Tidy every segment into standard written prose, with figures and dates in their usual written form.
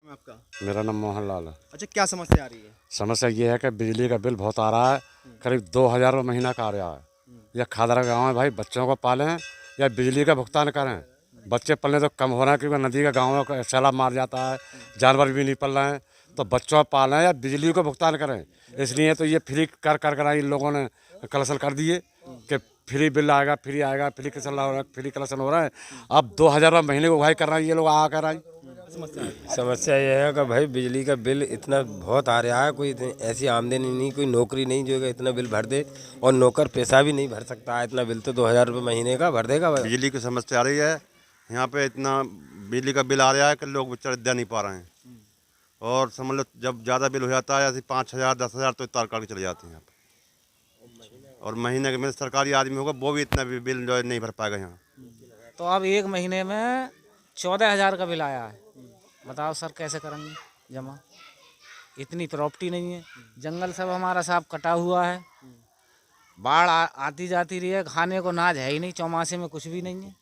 आपका? मेरा नाम मोहन लाल है। अच्छा, क्या समस्या आ रही है? समस्या ये है कि बिजली का बिल बहुत आ रहा है, करीब 2,000 रुपये महीना का आ रहा है। या खादरा गाँव है भाई, बच्चों को पालें या बिजली का भुगतान करें। बच्चे पलने तो कम हो रहे हैं क्योंकि नदी का गाँव का सैलाब मार जाता है, जानवर भी नहीं पल रहे हैं। तो बच्चों को पालें या बिजली को भुगतान करें। इसलिए तो ये फ्री कर इन लोगों ने कलेक्शन कर दिए कि फ्री बिल आएगा, फ्री आएगा, फ्री कलेक्शन हो रहा है। अब 2,000 रुपये महीने को भाई कर रहे हैं ये लोग आ कर आई। समस्या यह है कि भाई बिजली का बिल इतना बहुत आ रहा है, कोई ऐसी आमदनी नहीं, कोई नौकरी नहीं जो कि इतना बिल भर दे, और नौकर पैसा भी नहीं भर सकता है इतना बिल। तो 2,000 रुपये महीने का भर देगा भाई। बिजली की समस्या आ रही है यहाँ पे, इतना बिजली का बिल आ रहा है कि लोग बेचारे दे नहीं पा रहे हैं। और समझ लो जब ज़्यादा बिल हो जाता है ऐसे 5,000 10,000 तो तार काट के चले जाते हैं यहाँ पे। और महीने के में सरकारी आदमी होगा वो भी इतना बिल जो है नहीं भर पाएगा यहाँ। तो अब एक महीने में 14,000 का बिल आया है। बताओ सर, कैसे करेंगे जमा? इतनी प्रॉपर्टी नहीं है, जंगल सब हमारा साफ कटा हुआ है, बाढ़ आती जाती रही है, खाने को नाज है ही नहीं, चौमासे में कुछ भी नहीं है,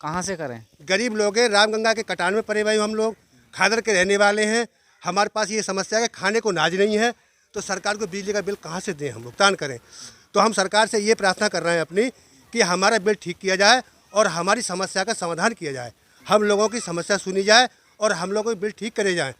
कहाँ से करें? गरीब लोग हैं, रामगंगा के कटान में पड़े हुए हम लोग, खादर के रहने वाले हैं। हमारे पास ये समस्या है कि खाने को नाज नहीं है, तो सरकार को बिजली का बिल कहाँ से दें, हम भुगतान करें। तो हम सरकार से ये प्रार्थना कर रहे हैं अपनी कि हमारा बिल ठीक किया जाए और हमारी समस्या का समाधान किया जाए, हम लोगों की समस्या सुनी जाए और हम लोगों के बिल ठीक करे जाएँ।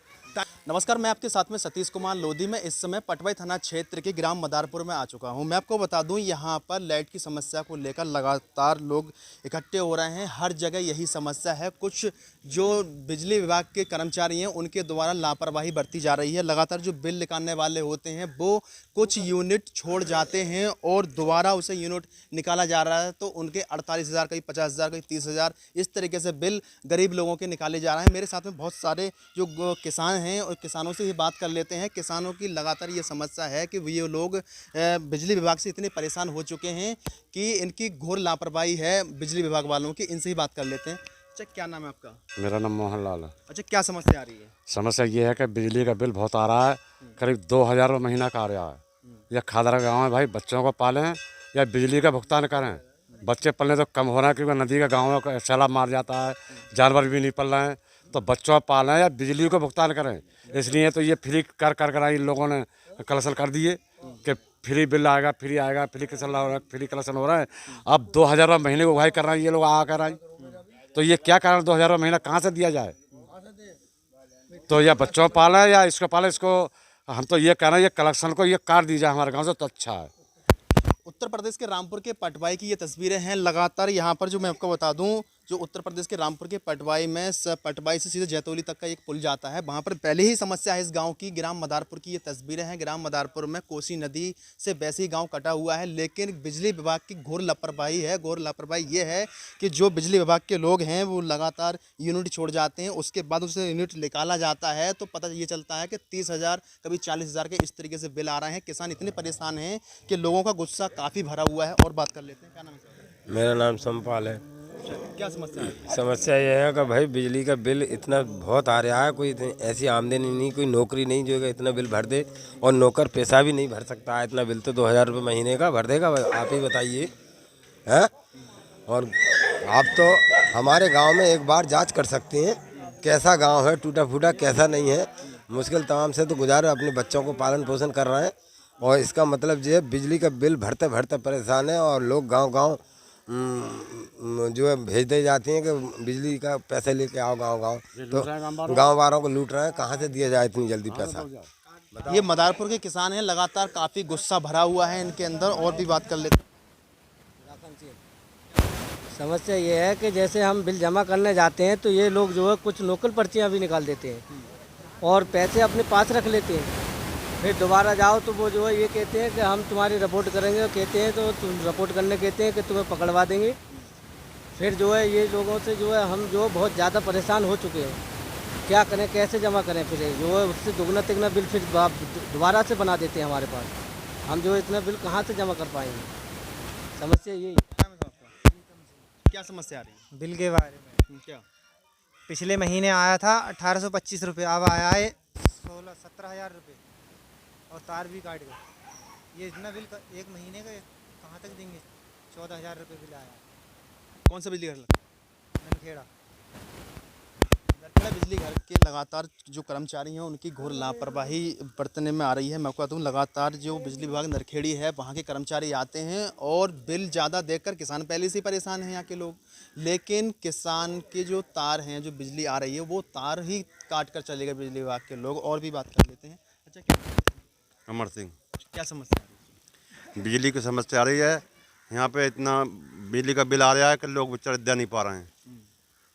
नमस्कार, मैं आपके साथ में सतीश कुमार लोधी में इस समय पटवाई थाना क्षेत्र के ग्राम मदारपुर में आ चुका हूं। मैं आपको बता दूं, यहां पर लाइट की समस्या को लेकर लगातार लोग इकट्ठे हो रहे हैं। हर जगह यही समस्या है। कुछ जो बिजली विभाग के कर्मचारी हैं उनके द्वारा लापरवाही बरती जा रही है। लगातार जो बिल निकालने वाले होते हैं वो कुछ यूनिट छोड़ जाते हैं और दोबारा उसे यूनिट निकाला जा रहा है, तो उनके 48,000 कहीं 50,000 कहीं 30,000 इस तरीके से बिल गरीब लोगों के निकाले जा रहे हैं। मेरे साथ में बहुत सारे जो किसान हैं और किसानों से ही बात कर लेते हैं। किसानों की लगातार ये समस्या है कि ये लोग बिजली विभाग से इतने परेशान हो चुके हैं कि इनकी घोर लापरवाही है बिजली विभाग वालों की। इनसे ही बात कर लेते हैं। अच्छा, क्या नाम है आपका? मेरा नाम मोहन लाल है। अच्छा, क्या समस्या आ रही है? समस्या ये है कि बिजली का बिल बहुत आ रहा है, करीब 2,000 रुपये महीना का आ रहा है। या खादरा गाँव है भाई, बच्चों को पालें या बिजली का भुगतान करें। बच्चे पलने तो कम हो रहे हैं क्योंकि नदी का गाँव का सैलाब मार जाता है, जानवर भी नहीं पल रहे हैं। तो बच्चों को पालें या बिजली को भुगतान करें। इसलिए तो ये फ्री कर इन लोगों ने कलेक्शन कर दिए कि फ्री बिल आएगा, फ्री कलेक्शन हो रहा है। अब 2,000 रुपये महीने को भाई कर रहे हैं ये लोग आ कर आई। तो ये क्या कारण, 2,000 रुपये महीना कहाँ से दिया जाए? तो या बच्चों पालें या इसको पालें, इसको हम तो ये कह रहे हैं ये कलेक्शन को ये काट दीजिए हमारे गाँव से तो अच्छा है। उत्तर प्रदेश के रामपुर के पटवाई की ये तस्वीरें हैं। लगातार यहाँ पर जो मैं आपको बता दूं, जो उत्तर प्रदेश के रामपुर के पटवाई में पटवाई से सीधे जैतौली तक का एक पुल जाता है, वहाँ पर पहले ही समस्या है इस गांव की। ग्राम मदारपुर की ये तस्वीरें हैं। ग्राम मदारपुर में कोसी नदी से वैसे ही गांव कटा हुआ है, लेकिन बिजली विभाग की घोर लापरवाही है। घोर लापरवाही ये है कि जो बिजली विभाग के लोग हैं वो लगातार यूनिट छोड़ जाते हैं, उसके बाद उसे यूनिट निकाला जाता है तो पता ये चलता है कि 30,000 कभी 40,000 के इस तरीके से बिल आ रहे हैं। किसान इतने परेशान हैं कि लोगों का गुस्सा काफ़ी भरा हुआ है। और बात कर लेते हैं। क्या नाम है? मेरा नाम सम्पाल है। क्या समस्या है? समस्या यह है कि भाई बिजली का बिल इतना बहुत आ रहा है, कोई ऐसी आमदनी नहीं, कोई नौकरी नहीं जो कि इतना बिल भर दे, और नौकर पैसा भी नहीं भर सकता है इतना बिल। तो 2,000 रुपये महीने का भर देगा भाई, आप ही बताइए हैं। और आप तो हमारे गांव में एक बार जांच कर सकते हैं कैसा गांव है, टूटा फूटा कैसा नहीं है। मुश्किल तमाम से तो गुजारे, अपने बच्चों को पालन पोषण कर रहे हैं। और इसका मतलब ये है बिजली का बिल भरते भरते परेशान है, और लोग गांव जो है भेज दे जाती हैं कि बिजली का पैसे लेके आओ गांव। तो गांव वालों को लूट रहे हैं, कहाँ से दिया जाए इतनी जल्दी पैसा? ये मदारपुर के किसान हैं। लगातार काफ़ी गुस्सा भरा हुआ है इनके अंदर। और भी बात कर लेते हैं। समस्या ये है कि जैसे हम बिल जमा करने जाते हैं तो ये लोग जो है कुछ लोकल पर्चियाँ भी निकाल देते हैं और पैसे अपने पास रख लेते हैं। फिर दोबारा जाओ तो वो जो है ये कहते हैं कि हम तुम्हारी रिपोर्ट करेंगे, और कहते हैं तो तुम रिपोर्ट करने कहते हैं कि तुम्हें पकड़वा देंगे। फिर जो है ये लोगों से जो है हम जो बहुत ज़्यादा परेशान हो चुके हैं। क्या करें, कैसे जमा करें? फिर जो है उससे दुगना तिगना बिल फिर दोबारा से बना देते हैं हमारे पास। हम जो है इतना बिल कहाँ से जमा कर पाएंगे? समस्या यही। क्या समस्या आ रही है? बिल के बारे में क्या? पिछले महीने आया था 1825 रुपये, अब आया है 17,000 रुपये और तार भी काट गए। ये इतना बिल एक महीने का कहाँ तक देंगे? 14,000 रुपये बिल आया। कौन सा बिजली घर? ननखेड़ा। दरअसल बिजली घर के लगातार जो कर्मचारी हैं उनकी घोर लापरवाही बरतने में आ रही है। मैं आपको बताऊँ लगातार जो बिजली विभाग नरखेड़ी है वहाँ के कर्मचारी आते हैं और बिल ज़्यादा देखकर किसान पहले से ही परेशान हैं यहाँ के लोग, लेकिन किसान के जो तार हैं जो बिजली आ रही है वो तार ही काट कर चले गए बिजली विभाग के लोग। और भी बात कर लेते हैं। अच्छा क्या अमर सिंह। क्या समस्या आ रही है? बिजली की समस्या आ रही है। यहाँ पे इतना बिजली का बिल आ रहा है कि लोग बेचारे दे नहीं पा रहे हैं।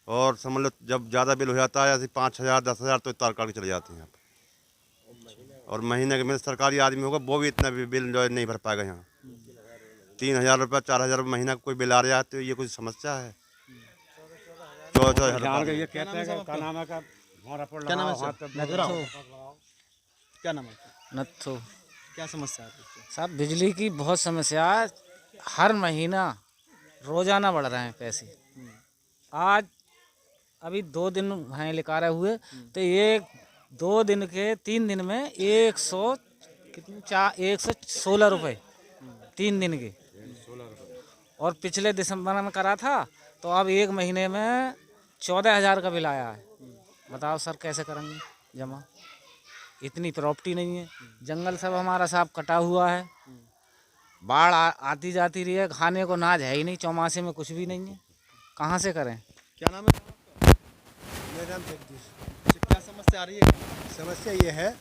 और समझ लो जब ज़्यादा बिल हो जाता है ऐसे 5,000 10,000 तो तार काट के चले जाते हैं यहाँ पे। और महीने के में सरकारी आदमी होगा वो भी इतना भी बिल जो है नहीं भर पाएगा। यहाँ 3,000 रुपये 4,000 रुपये महीना कोई बिल आ रहा है तो ये कुछ समस्या है। 14,000 ये कहते हैं कि क्या नाम है का वहाँ रिपोर्ट क्या नाम है लगाओ, सर? हाथ पे क्या नाम है? नत्थो। क्या समस्या आ रही है? साहब बिजली की बहुत समस्या है, हर महीना रोजाना बढ़ रहे हैं पैसे। आज अभी 2 दिन हैं लिकारे हुए तो ये 2 दिन के 3 दिन में 116 रुपये 3 दिन के। और पिछले दिसंबर में करा था तो अब 1 महीने में 14,000 का बिल आया है। बताओ सर कैसे करेंगे जमा? इतनी प्रॉपर्टी नहीं है, जंगल सब हमारा साहब कटा हुआ है, बाढ़ आती जाती रही है, खाने को नाज है ही नहीं, चौमासे में कुछ भी नहीं है, कहाँ से करें? क्या नाम है? मेरा नाम जगदीश। अच्छा, क्या समस्या आ रही है? समस्या ये है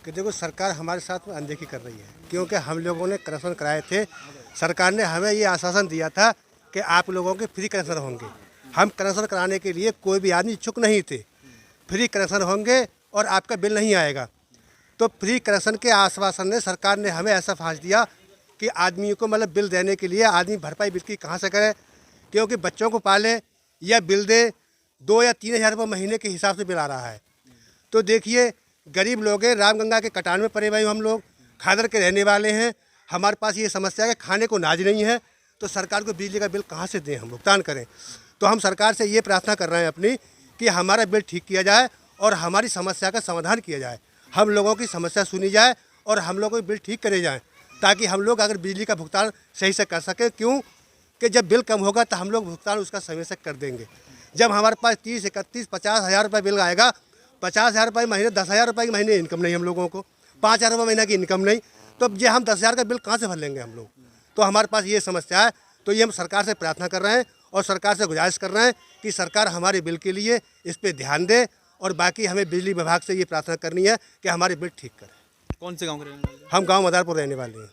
कि देखो सरकार हमारे साथ में अनदेखी कर रही है, क्योंकि हम लोगों ने कनेक्शन कराए थे। सरकार ने हमें ये आश्वासन दिया था कि आप लोगों के फ्री कनेक्शन होंगे। हम कनेक्शन कराने के लिए कोई भी आदमी इच्छुक नहीं थे। फ्री कनेक्शन होंगे और आपका बिल नहीं आएगा। तो फ्री कनेक्शन के आश्वासन ने सरकार ने हमें ऐसा फांस दिया कि आदमियों को मतलब बिल देने के लिए आदमी भरपाई बिल की कहाँ से करे, क्योंकि बच्चों को पाले या बिल दे 2 या 3,000 रुपये महीने के हिसाब से बिल आ रहा है। तो देखिए गरीब लोग हैं, रामगंगा के कटान में पड़े हुए हम लोग, खादर के रहने वाले हैं। हमारे पास ये समस्या है कि खाने को नाज नहीं है, तो सरकार को बिजली का बिल कहाँ से दें, हम भुगतान करें। तो हम सरकार से ये प्रार्थना कर रहे हैं अपनी कि हमारा बिल ठीक किया जाए और हमारी समस्या का समाधान किया जाए। हम लोगों की समस्या सुनी जाए और हम लोगों के बिल ठीक करे जाएँ, ताकि हम लोग अगर बिजली का भुगतान सही से कर सकें। क्यों कि जब बिल कम होगा तो हम लोग भुगतान उसका समय से कर देंगे। जब हमारे पास 30, 31, 50,000 रुपये बिल आएगा, 50,000 रुपये महीने, 10,000 रुपये की महीने इनकम नहीं हम लोगों को, 5,000 रुपये महीने की इनकम नहीं, तो अब ये हम 10,000 का बिल कहाँ से भर लेंगे हम लोग? तो हमारे पास ये समस्या है। तो ये हम सरकार से प्रार्थना कर रहे हैं और सरकार से गुजारिश कर रहे हैं कि सरकार हमारे बिल के लिए इस पर ध्यान दे। और बाकी हमें बिजली विभाग से ये प्रार्थना करनी है कि हमारे बिल ठीक करें। कौन से गाँव के रहने वाले हैं? हम गाँव मदारपुर रहने वाले हैं।